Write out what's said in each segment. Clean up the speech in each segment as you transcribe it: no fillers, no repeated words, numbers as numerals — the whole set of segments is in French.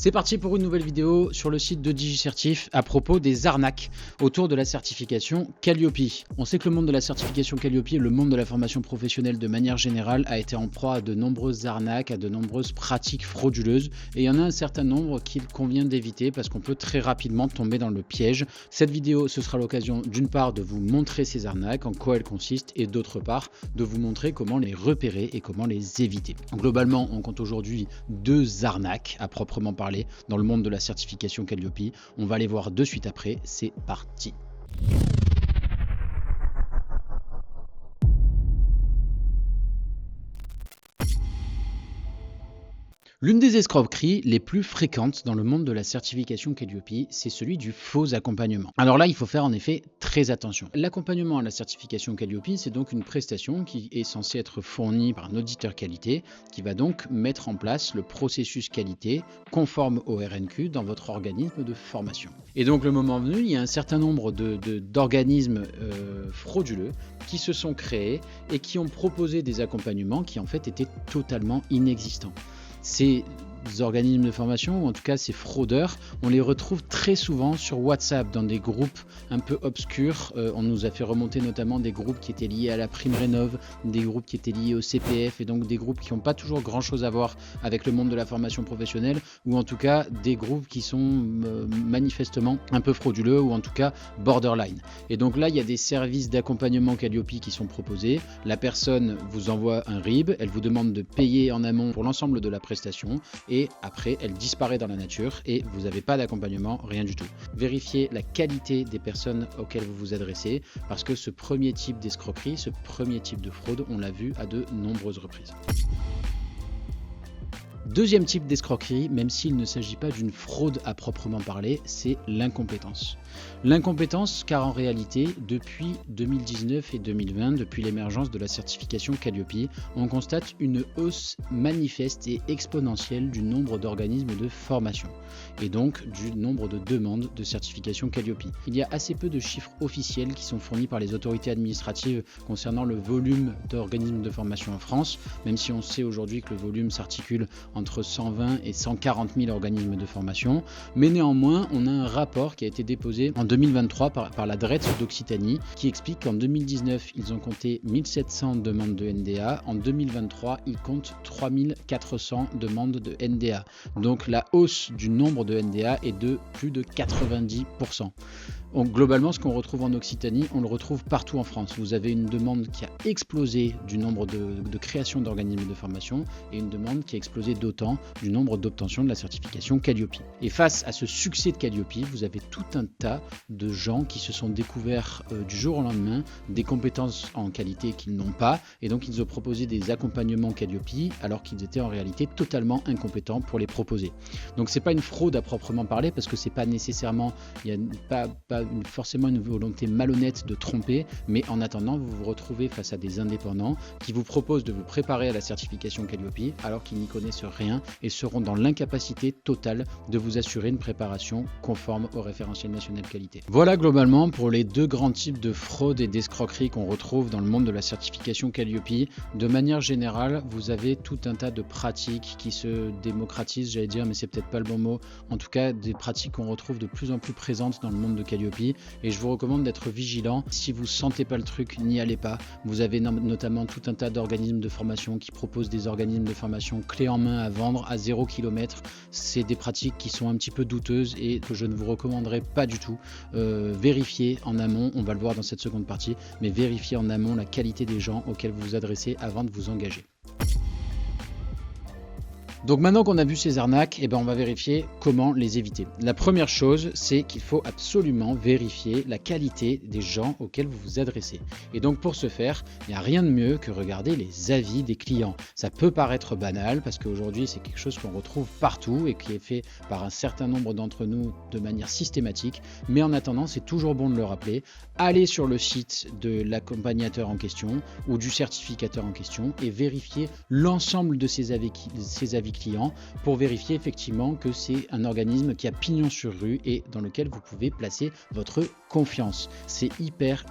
C'est parti pour une nouvelle vidéo sur le site de DigiCertif à propos des arnaques autour de la certification Calliope. On sait que le monde de la certification Calliope et le monde de la formation professionnelle de manière générale a été en proie à de nombreuses arnaques, à de nombreuses pratiques frauduleuses et il y en a un certain nombre qu'il convient d'éviter parce qu'on peut très rapidement tomber dans le piège. Cette vidéo, ce sera l'occasion d'une part de vous montrer ces arnaques, en quoi elles consistent et d'autre part de vous montrer comment les repérer et comment les éviter. Globalement, on compte aujourd'hui 2 arnaques à proprement parler dans le monde de la certification Calliope. On va les voir de suite après, c'est parti. L'une des escroqueries les plus fréquentes dans le monde de la certification Calliope, c'est celui du faux accompagnement. Alors là, il faut faire en effet très attention. L'accompagnement à la certification Calliope, c'est donc une prestation qui est censée être fournie par un auditeur qualité, qui va donc mettre en place le processus qualité conforme au RNQ dans votre organisme de formation. Et donc le moment venu, il y a un certain nombre d'organismes frauduleux qui se sont créés et qui ont proposé des accompagnements qui en fait étaient totalement inexistants. Ces organismes de formation, ou en tout cas ces fraudeurs, on les retrouve très souvent sur WhatsApp dans des groupes un peu obscurs. On nous a fait remonter notamment des groupes qui étaient liés à la prime rénov, des groupes qui étaient liés au CPF et donc des groupes qui n'ont pas toujours grand chose à voir avec le monde de la formation professionnelle, ou en tout cas des groupes qui sont manifestement un peu frauduleux ou en tout cas borderline. Et donc là il y a des services d'accompagnement Calliope qui sont proposés. La personne vous envoie un RIB, elle vous demande de payer en amont pour l'ensemble de la prestation et après elle disparaît dans la nature et vous n'avez pas d'accompagnement, rien du tout. Vérifiez la qualité des personnes auxquelles vous vous adressez parce que ce premier type d'escroquerie, ce premier type de fraude, on l'a vu à de nombreuses reprises. Deuxième type d'escroquerie, même s'il ne s'agit pas d'une fraude à proprement parler, c'est l'incompétence. L'incompétence, car en réalité, depuis 2019 et 2020, depuis l'émergence de la certification Calliope, on constate une hausse manifeste et exponentielle du nombre d'organismes de formation et donc du nombre de demandes de certification Calliope. Il y a assez peu de chiffres officiels qui sont fournis par les autorités administratives concernant le volume d'organismes de formation en France, même si on sait aujourd'hui que le volume s'articule entre 120 et 140 000 organismes de formation, mais néanmoins on a un rapport qui a été déposé en 2023 par la DREETS d'Occitanie qui explique qu'en 2019 ils ont compté 1700 demandes de NDA, en 2023 ils comptent 3400 demandes de NDA. Donc la hausse du nombre de NDA est de plus de 90%. Donc, globalement, ce qu'on retrouve en Occitanie, on le retrouve partout en France. Vous avez une demande qui a explosé du nombre de créations d'organismes de formation et une demande qui a explosé d'autant du nombre d'obtentions de la certification Calliope. Et face à ce succès de Calliope, vous avez tout un tas de gens qui se sont découverts du jour au lendemain des compétences en qualité qu'ils n'ont pas et donc ils ont proposé des accompagnements Calliope alors qu'ils étaient en réalité totalement incompétents pour les proposer. Donc c'est pas une fraude à proprement parler parce que c'est pas nécessairement, il n'y a pas forcément une volonté malhonnête de tromper, mais en attendant vous vous retrouvez face à des indépendants qui vous proposent de vous préparer à la certification Calliope alors qu'ils n'y connaissent rien et seront dans l'incapacité totale de vous assurer une préparation conforme au référentiel national qualité. Voilà globalement pour les 2 grands types de fraude et d'escroquerie qu'on retrouve dans le monde de la certification Calliope. De manière générale, vous avez tout un tas de pratiques qui se démocratisent, j'allais dire, mais c'est peut-être pas le bon mot. En tout cas, des pratiques qu'on retrouve de plus en plus présentes dans le monde de Calliope et je vous recommande d'être vigilant. Si vous sentez pas le truc, n'y allez pas. Vous avez notamment tout un tas d'organismes de formation qui proposent des organismes de formation clés en main à vendre à 0 km. C'est des pratiques qui sont un petit peu douteuses et que je ne vous recommanderais pas du tout. Vérifiez en amont, on va le voir dans cette seconde partie, mais vérifiez en amont la qualité des gens auxquels vous vous adressez avant de vous engager. Donc maintenant qu'on a vu ces arnaques, on va vérifier comment les éviter. La première chose, c'est qu'il faut absolument vérifier la qualité des gens auxquels vous vous adressez. Et donc pour ce faire, il n'y a rien de mieux que regarder les avis des clients. Ça peut paraître banal parce qu'aujourd'hui c'est quelque chose qu'on retrouve partout et qui est fait par un certain nombre d'entre nous de manière systématique. Mais en attendant, c'est toujours bon de le rappeler. Allez sur le site de l'accompagnateur en question ou du certificateur en question et vérifiez l'ensemble de ces avis clients pour vérifier effectivement que c'est un organisme qui a pignon sur rue et dans lequel vous pouvez placer votre confiance. C'est hyper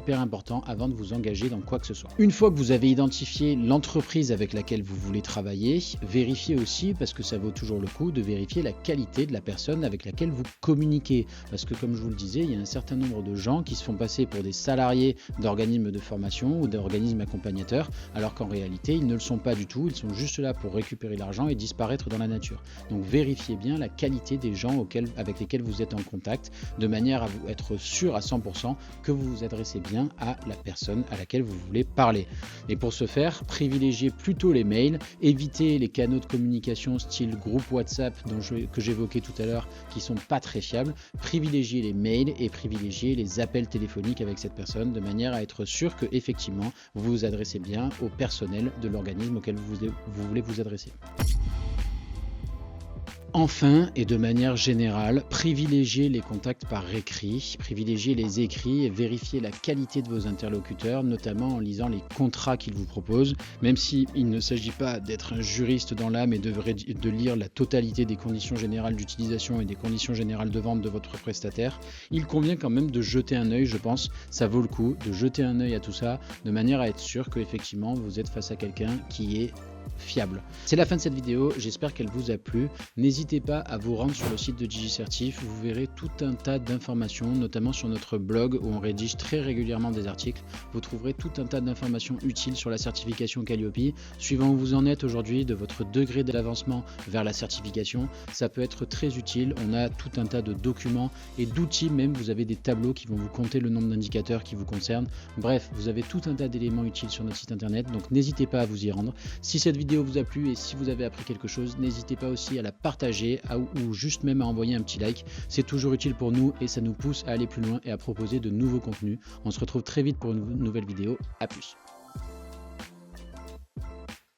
important avant de vous engager dans quoi que ce soit. Une fois que vous avez identifié l'entreprise avec laquelle vous voulez travailler, vérifiez aussi, parce que ça vaut toujours le coup, de vérifier la qualité de la personne avec laquelle vous communiquez. Parce que comme je vous le disais, il y a un certain nombre de gens qui se font passer pour des salariés d'organismes de formation ou d'organismes accompagnateurs, alors qu'en réalité, ils ne le sont pas du tout. Ils sont juste là pour récupérer l'argent et disparaître dans la nature. Donc vérifiez bien la qualité des gens avec lesquels vous êtes en contact, de manière à vous être sûr à 100% que vous vous adressez bien à la personne à laquelle vous voulez parler. Et pour ce faire, privilégiez plutôt les mails, évitez les canaux de communication style groupe WhatsApp que j'évoquais tout à l'heure, qui sont pas très fiables. Privilégiez les mails et privilégiez les appels téléphoniques avec cette personne, de manière à être sûr que effectivement vous vous adressez bien au personnel de l'organisme auquel vous voulez vous adresser. Enfin, et de manière générale, privilégiez les contacts par écrit, privilégiez les écrits et vérifiez la qualité de vos interlocuteurs, notamment en lisant les contrats qu'ils vous proposent. Même s'il ne s'agit pas d'être un juriste dans l'âme et de lire la totalité des conditions générales d'utilisation et des conditions générales de vente de votre prestataire, il convient quand même de jeter un œil, je pense, ça vaut le coup, de jeter un œil à tout ça, de manière à être sûr qu'effectivement vous êtes face à quelqu'un qui est fiable. C'est la fin de cette vidéo, j'espère qu'elle vous a plu. N'hésitez pas à vous rendre sur le site de DigiCertif, vous verrez tout un tas d'informations, notamment sur notre blog où on rédige très régulièrement des articles. Vous trouverez tout un tas d'informations utiles sur la certification Calliope. Suivant où vous en êtes aujourd'hui, de votre degré d'avancement vers la certification, ça peut être très utile. On a tout un tas de documents et d'outils même, vous avez des tableaux qui vont vous compter le nombre d'indicateurs qui vous concernent. Bref, vous avez tout un tas d'éléments utiles sur notre site internet, donc n'hésitez pas à vous y rendre. Si cette vidéo vous a plu et si vous avez appris quelque chose, n'hésitez pas aussi à la partager ou juste même à envoyer un petit like. C'est toujours utile pour nous et ça nous pousse à aller plus loin et à proposer de nouveaux contenus. On se retrouve très vite pour une nouvelle vidéo. À plus.